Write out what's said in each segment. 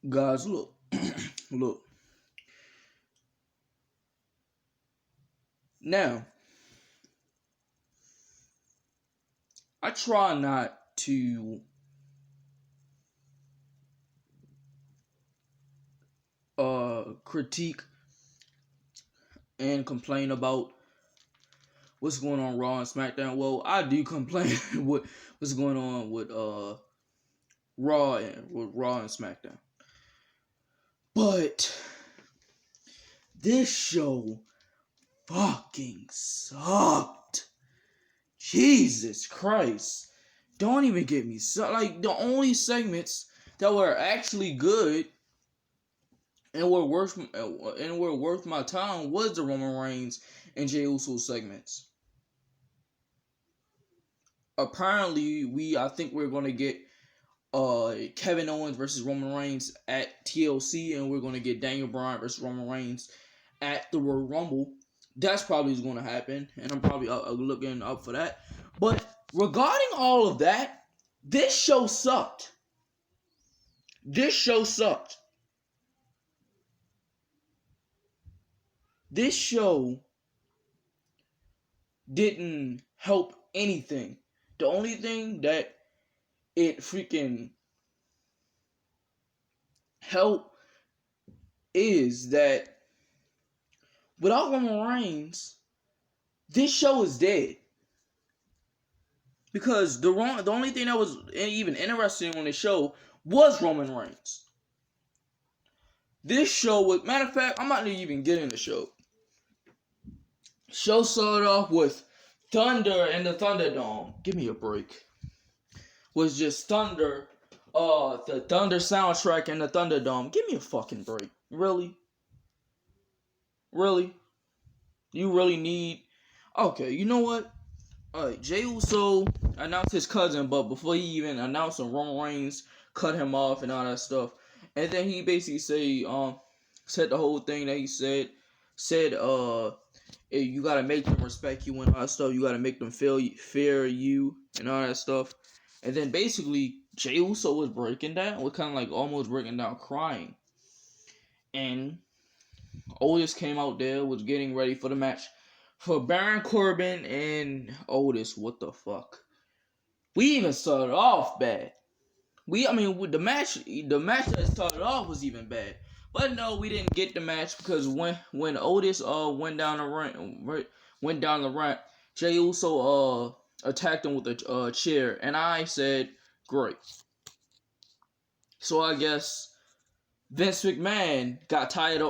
Guys, look, look. Now, I try not to critique and complain about what's going on Raw and SmackDown. Well, I do complain with what's going on with Raw and SmackDown. But this show fucking sucked. Jesus Christ. Don't even get me like the only segments that were actually good and were worth my time was the Roman Reigns and Jey Uso segments. Apparently, I think we're gonna get Kevin Owens versus Roman Reigns at TLC, and we're gonna get Daniel Bryan versus Roman Reigns at the Royal Rumble. That's probably going to happen, and I'm probably looking up for that. But regarding all of that, this show sucked. This show sucked. This show didn't help anything. The only thing that it freaking helped is that without Roman Reigns, this show is dead. Because the only thing that was even interesting on the show was Roman Reigns. This show was, matter of fact, I'm not even getting the show. Show started off with Thunder in the Thunderdome. Give me a break. Was just Thunder, the Thunder soundtrack in the Thunderdome. Give me a fucking break. Really? Really? You really need... Okay, you know what? Alright, Jey Uso announced his cousin, but before he even announced him, Roman Reigns cut him off and all that stuff. And then he basically said the whole thing that he said, you gotta make them respect you and all that stuff. You gotta make them fear you and all that stuff. And then basically, Jey Uso was breaking down, was kind of like almost breaking down, crying. And Otis came out there, was getting ready for the match for Baron Corbin and Otis. What the fuck? We even started off bad. The match that started off was even bad. But no, we didn't get the match because when Otis went down the ramp, Jey Uso attacked him with a chair, and I said, great. So I guess Vince McMahon got tired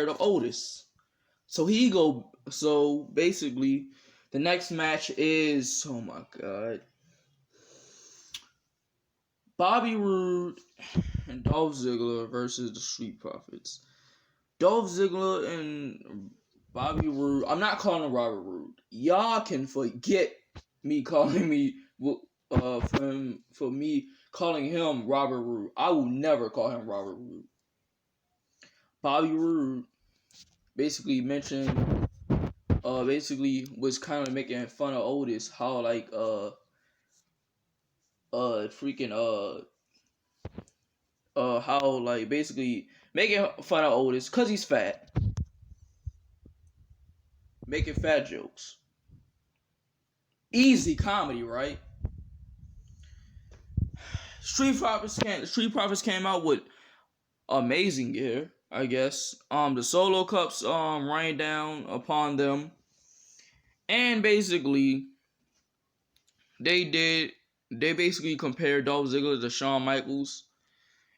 of Otis. So basically the next match is, oh my god, Bobby Roode and Dolph Ziggler versus the Street Profits. Dolph Ziggler and Bobby Roode. I'm not calling him Robert Roode. Y'all can forget me calling me for me calling him Robert Roode. I will never call him Robert Roode. Bobby Roode basically was kind of making fun of Otis, how like how like basically making fun of Otis because he's fat, making fat jokes. Easy comedy, right? Street Profits came out with amazing gear, I guess. The Solo Cups rained down upon them, and basically they basically compared Dolph Ziggler to Shawn Michaels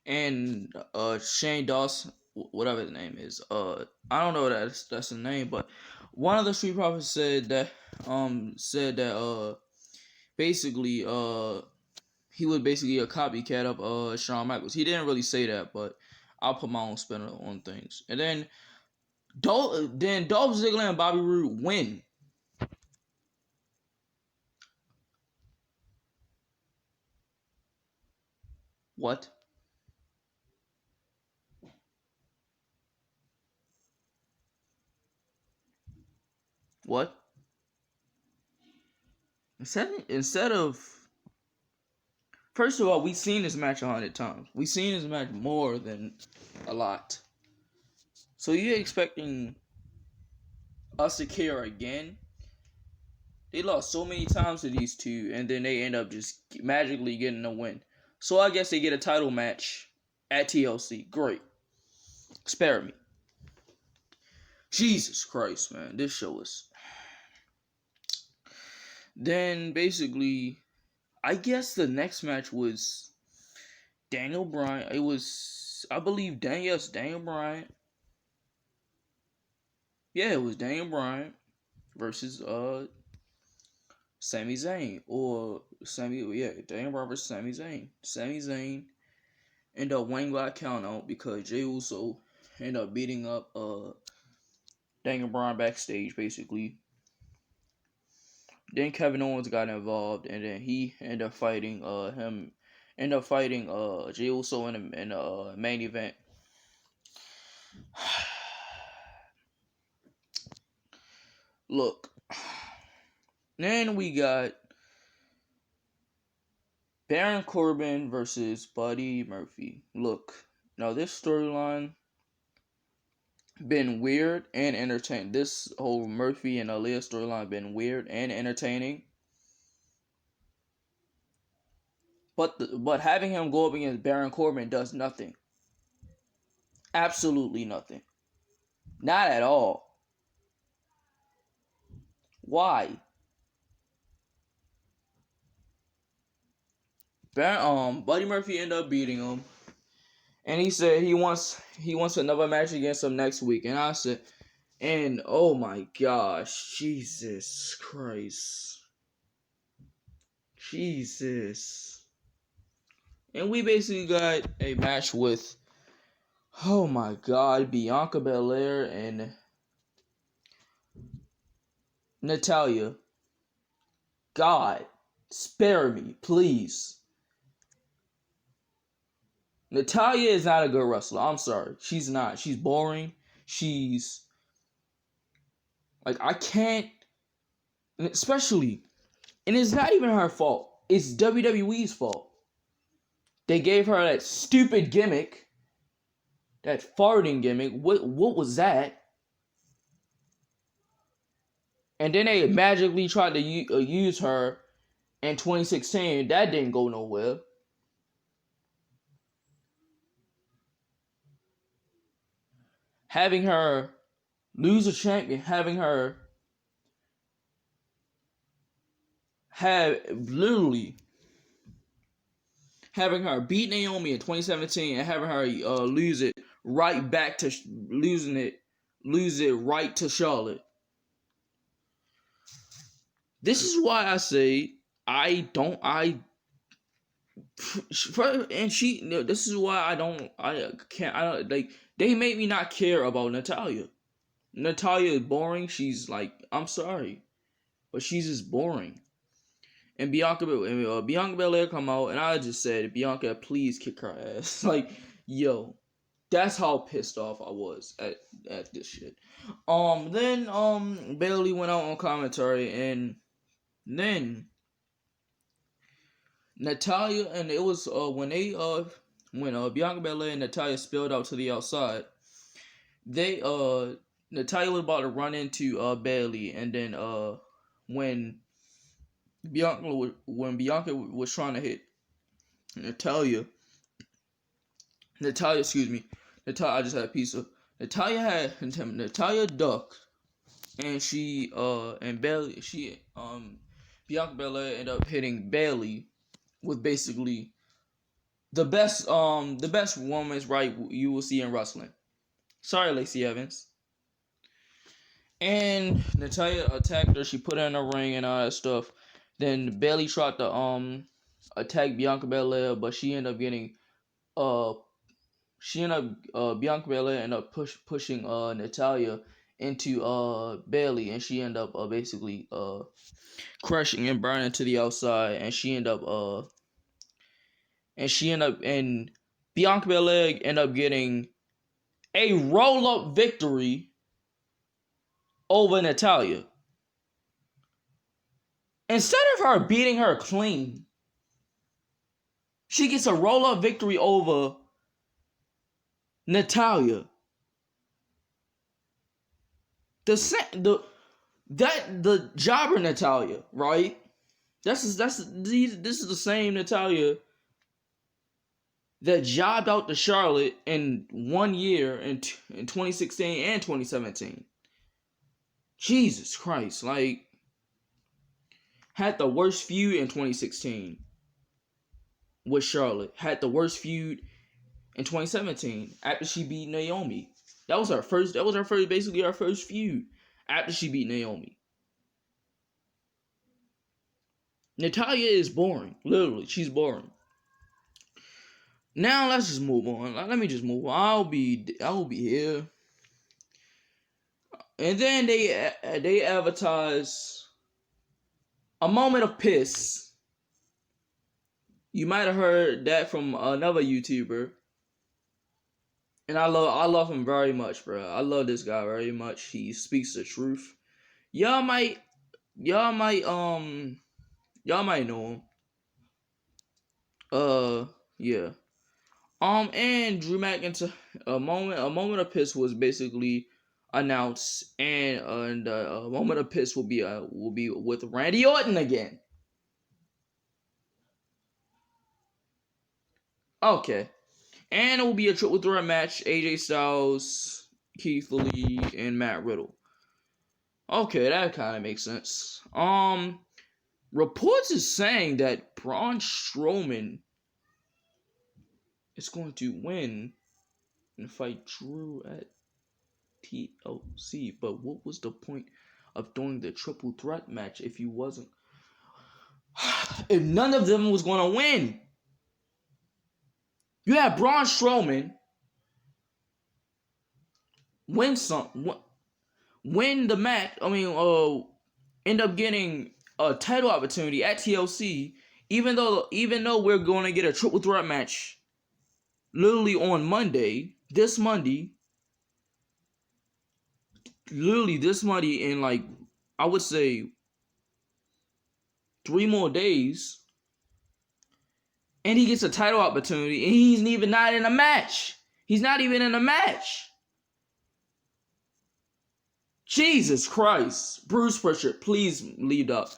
and Shane Dawson, whatever his name is. I don't know that's the name, but one of the Street Profits said that basically he was basically a copycat of Shawn Michaels. He didn't really say that, but I'll put my own spin on things. And then Dolph Ziggler and Bobby Roode win. What? What? Instead of First of all, we've seen this match 100 times. We've seen this match more than a lot. So you're expecting us to care again? They lost so many times to these two, and then they end up just magically getting a win. So I guess they get a title match at TLC. Great. Spare me. Jesus Christ, man. This show is... Then, basically, I guess the next match was Daniel Bryan. It was, I believe, Daniel Bryan. Yeah, it was Daniel Bryan versus Sami Zayn. Daniel Bryan versus Sami Zayn. Sami Zayn ended up winning by a count out because Jey Uso ended up beating up Daniel Bryan backstage, basically. Then Kevin Owens got involved, and then he ended up fighting Jey Uso in the main event. Look, then we got Baron Corbin versus Buddy Murphy. Look, now this storyline been weird and entertaining. This whole Murphy and Aaliyah storyline been weird and entertaining. But having him go up against Baron Corbin does nothing. Absolutely nothing. Not at all. Why? Buddy Murphy ended up beating him. And he said he wants another match against him next week. And I said, and oh my gosh, Jesus Christ. Jesus. And we basically got a match with, oh my God, Bianca Belair and Natalya. God, spare me, please. Natalya is not a good wrestler. I'm sorry. She's not. She's boring. She's... Like, I can't... Especially... And it's not even her fault. It's WWE's fault. They gave her that stupid gimmick. That farting gimmick. What was that? And then they magically tried to use her in 2016. That didn't go nowhere. Having her lose a champion, having her beat Naomi in 2017 and having her lose it right to Charlotte. This is why I say this is why they made me not care about Natalya. Natalya is boring. She's like, I'm sorry, but she's just boring. And Bianca Belair come out, and I just said, Bianca, please kick her ass. Like, yo, that's how pissed off I was at this shit. Then Bayley went out on commentary, and then Natalya, and it was when Bianca Belair and Natalya spilled out to the outside, Natalya was about to run into Bayley, and then when Bianca was trying to hit Natalya, I just had a piece of Natalya ducked, and Bianca Belair ended up hitting Bayley with basically the best woman's right you will see in wrestling. Sorry, Lacey Evans. And Natalya attacked her. She put her in the ring and all that stuff. Then Bayley tried to attack Bianca Belair, but she ended up getting Bianca Belair ended up pushing Natalya into Bayley, and she ended up basically crushing and burning to the outside, and Bianca Belair ended up getting a roll-up victory over Natalya. Instead of her beating her clean, She gets a roll-up victory over Natalya. The jobber Natalya, right? This is the same Natalya that jobbed out to Charlotte in 1 year in 2016 and 2017. Jesus Christ, like, had the worst feud in 2016 with Charlotte. Had the worst feud in 2017 after she beat Naomi. That was basically our first feud after she beat Naomi. Natalya is boring. Literally, she's boring. Now let's just move on. Let me just move on. I will be here. And then they advertise a moment of piss. You might have heard that from another YouTuber. And I love him very much, bro. I love this guy very much. He speaks the truth. Y'all might know him. Yeah. And Drew McIntyre, a moment of piss was basically announced, and a moment of piss will be with Randy Orton again. Okay. And it will be a triple threat match: AJ Styles, Keith Lee, and Matt Riddle. Okay, that kind of makes sense. Reports is saying that Braun Strowman is going to win and fight Drew at TLC. But what was the point of doing the triple threat match if none of them was going to win? You have Braun Strowman win the match. End up getting a title opportunity at TLC, even though we're going to get a triple threat match literally on this Monday, in, like, I would say 3 more days, and he gets a title opportunity, and he's not in a match. He's not even in a match. Jesus Christ. Bruce Pritchard, please lead up.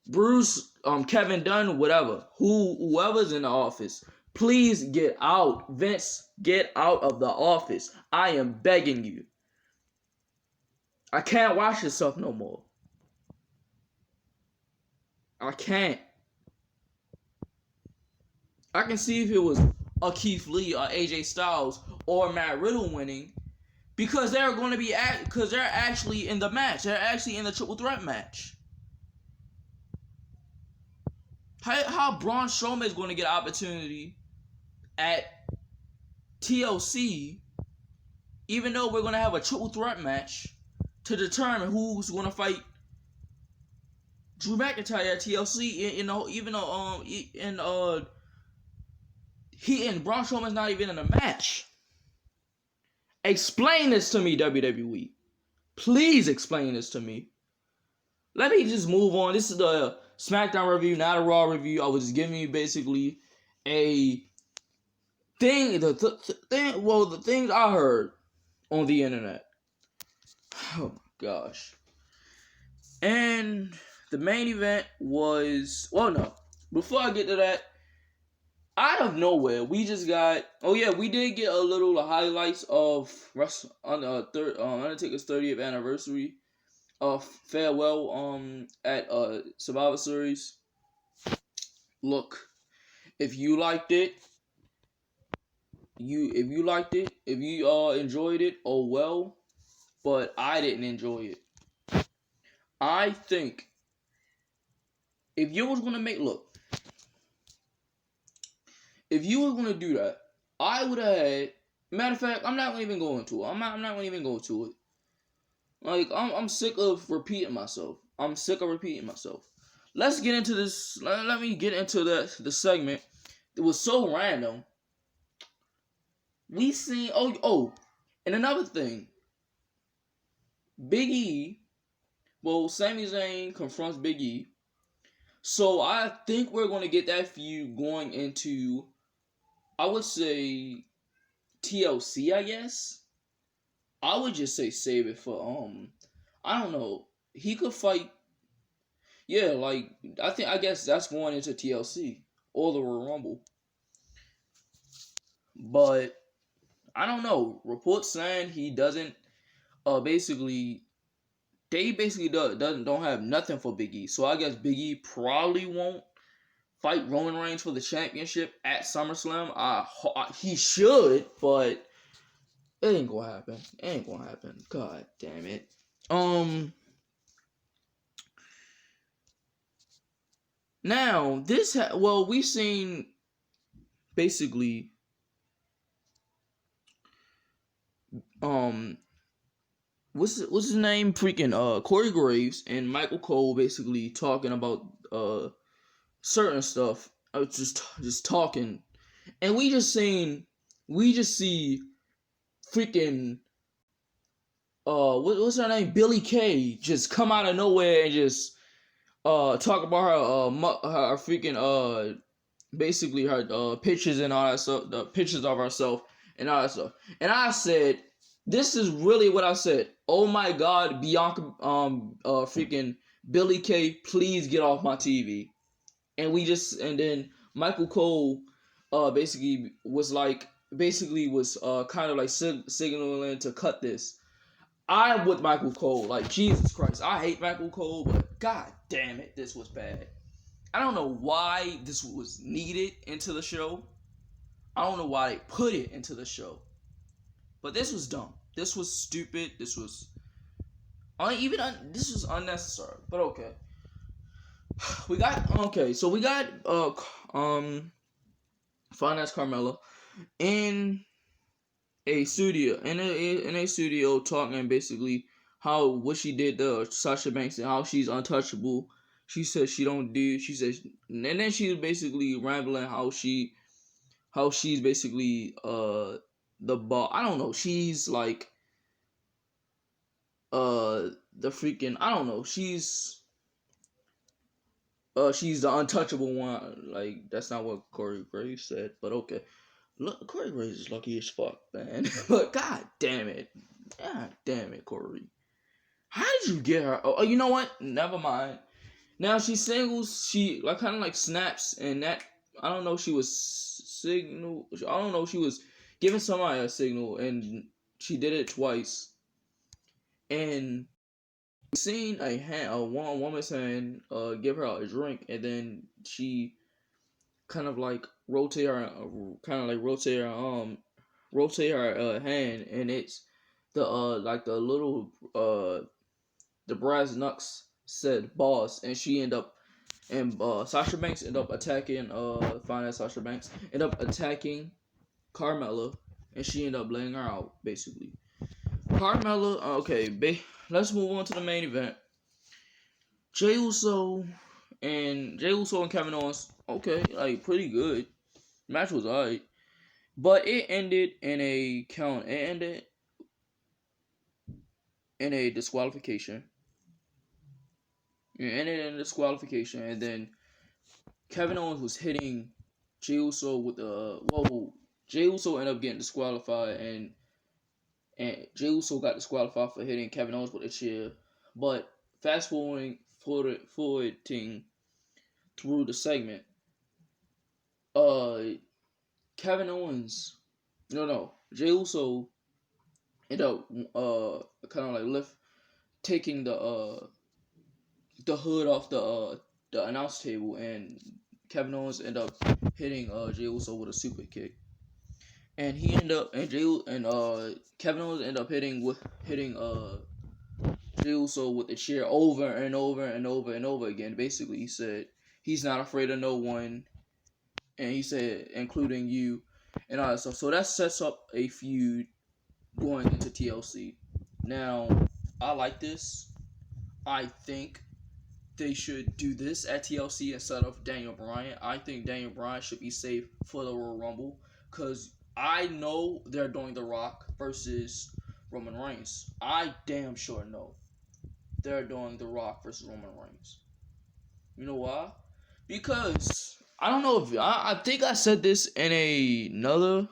Bruce, Kevin Dunn, whatever. Whoever's in the office, please get out. Vince, get out of the office. I am begging you. I can't watch this stuff no more. I can't. I can see if it was a Keith Lee or AJ Styles or Matt Riddle winning, because they're actually in the match. They're actually in the triple threat match. How Braun Strowman is going to get an opportunity at TLC, even though we're going to have a triple threat match to determine who's going to fight Drew McIntyre at TLC, even though he and Braun Strowman's not even in a match. Explain this to me, WWE. Please explain this to me. Let me just move on. This is the SmackDown review, not a Raw review. I was just giving you basically a thing, the things I heard on the internet. Oh my gosh. And the main event was, before I get to that, out of nowhere, we just got, we did get a little highlights of Undertaker's 30th anniversary of farewell at Survivor Series. Look, if you liked it, if you enjoyed it, oh well, but I didn't enjoy it. I think if you was gonna if you were gonna do that, I would have had. Matter of fact, I'm not gonna even go into it. I'm not gonna even go to it. Like, I'm sick of repeating myself. Let's get into this. Let me get into the segment. It was so random. We seen and another thing. Big E. Well, Sami Zayn confronts Big E. So I think we're gonna get that feud going into I would say TLC, I guess. I would just say save it for I don't know. He could fight. Yeah, like I guess that's going into TLC or the Royal Rumble. But I don't know. Reports saying he doesn't. Basically, they basically don't have nothing for Big E. So I guess Big E probably won't fight Roman Reigns for the championship at SummerSlam. He should, but it ain't gonna happen. It ain't gonna happen. God damn it. Now this we've seen basically what's his name? Freaking Corey Graves and Michael Cole basically talking about certain stuff. Just talking, and we just see freaking what's her name? Billie Kay just come out of nowhere and just talk about her freaking basically her pictures and all that stuff, the pictures of herself and all that stuff. And I said, this is really what I said. Oh my God, Bianca, freaking Billie Kay, please get off my TV. And then Michael Cole, basically was kind of like signaling to cut this. I'm with Michael Cole. Like, Jesus Christ, I hate Michael Cole, but God damn it, this was bad. I don't know why this was needed into the show. I don't know why they put it into the show. But this was dumb. This was stupid. This was this was unnecessary. But okay. We got Finance Carmella in a studio in a studio talking basically what she did to Sasha Banks and how she's untouchable. She says she don't do. She says, and then she was basically rambling how she's basically the ball. I don't know. She's like the freaking I don't know. She's the untouchable one. Like, that's not what Corey Graves said, but okay. Look, Corey Graves is lucky as fuck, man. But god damn it, Corey. How did you get her? Oh, you know what? Never mind. Now she singles. She like kind of like snaps, and that I don't know. She was signal. I don't know. She was giving somebody a signal, and she did it twice. And we seen a woman's hand give her a drink, and then she kind of like rotate her hand, and it's the like the little the brass knucks said boss, and she end up and Sasha Banks end up attacking Sasha Banks end up attacking Carmella, and she end up laying her out basically. Carmella, okay, let's move on to the main event. Jey Uso and Kevin Owens, okay, like pretty good. Match was alright, but it ended in a count. It ended in a disqualification. It ended in a disqualification, and then Kevin Owens was hitting Jey Uso with Jey Uso ended up getting disqualified, and Jey Uso got disqualified for hitting Kevin Owens with a chair. But fast forwarding through the segment, Kevin Owens, Jey Uso ended up kind of like taking the hood off the announce table, and Kevin Owens ended up hitting Jey Uso with a super kick, and Kevin Owens ended up hitting Jey Uso with the chair over and over and over and over again. Basically, he said he's not afraid of no one, and he said including you and all that stuff. So that sets up a feud going into TLC. Now, I like this. I think they should do this at TLC instead of Daniel Bryan. I think Daniel Bryan should be safe for the Royal Rumble, because I know they're doing The Rock versus Roman Reigns. I damn sure know they're doing The Rock versus Roman Reigns. You know why? Because I don't know if I think I said this in another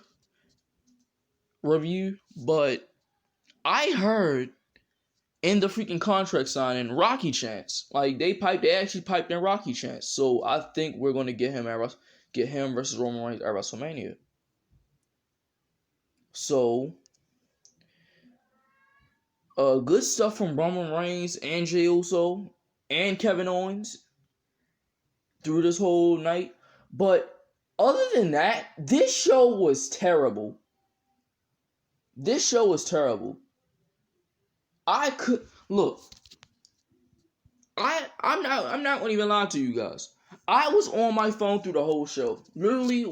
review, but I heard in the freaking contract signing Rocky chance. Like they actually piped in Rocky chance. So I think we're gonna get him versus Roman Reigns at WrestleMania. So good stuff from Roman Reigns and Jey Uso and Kevin Owens through this whole night. But other than that, this show was terrible. This show was terrible. I could look. I'm not gonna even lie to you guys. I was on my phone through the whole show. Literally,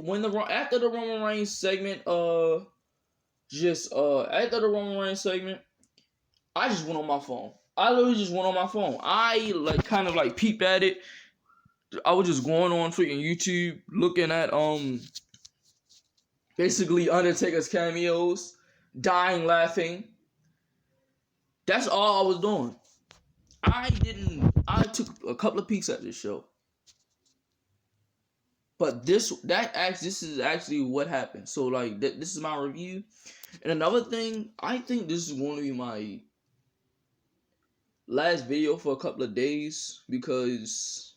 after the Roman Reigns segment, after the Roman Reigns segment, I just went on my phone. I literally just went on my phone. I kind of peeped at it. I was just going on freaking YouTube, looking at basically Undertaker's cameos, dying laughing. That's all I was doing. I took a couple of peeks at this show. But this is actually what happened. So this is my review. And another thing, I think this is going to be my last video for a couple of days because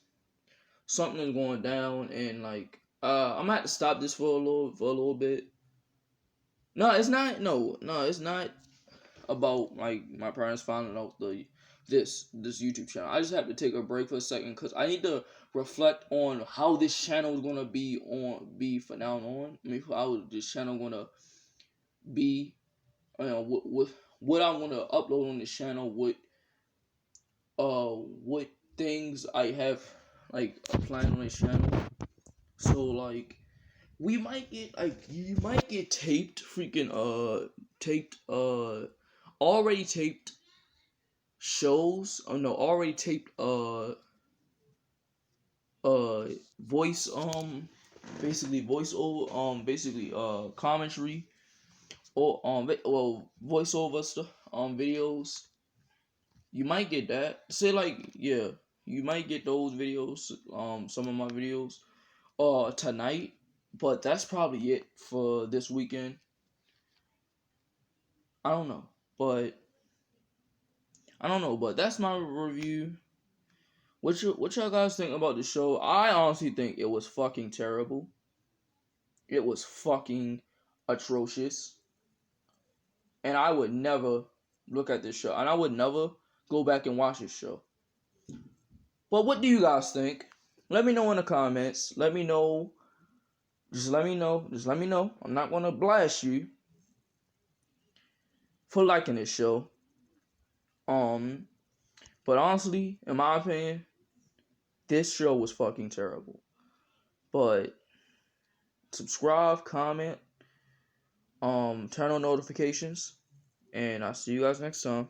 something is going down and I'm gonna have to stop this for a little bit. No, it's not. No, it's not about my parents finding out this YouTube channel. I just have to take a break for a second because I need to reflect on how this channel is gonna be from now on. I mean, how this channel gonna be, what I want to upload on this channel, what things I have planned on this channel. So you might get already taped shows, already taped voice basically voiceover commentary or voiceover stuff videos. You might get that. You might get those videos, some of my videos tonight, but that's probably it for this weekend. I don't know, but that's my review. What y'all guys think about the show? I honestly think it was fucking terrible. It was fucking atrocious. And I would never look at this show. And I would never go back and watch this show. But what do you guys think? Let me know in the comments. Let me know. Just let me know. I'm not going to blast you for liking this show. But honestly, in my opinion, this show was fucking terrible. But subscribe, comment, turn on notifications, and I'll see you guys next time.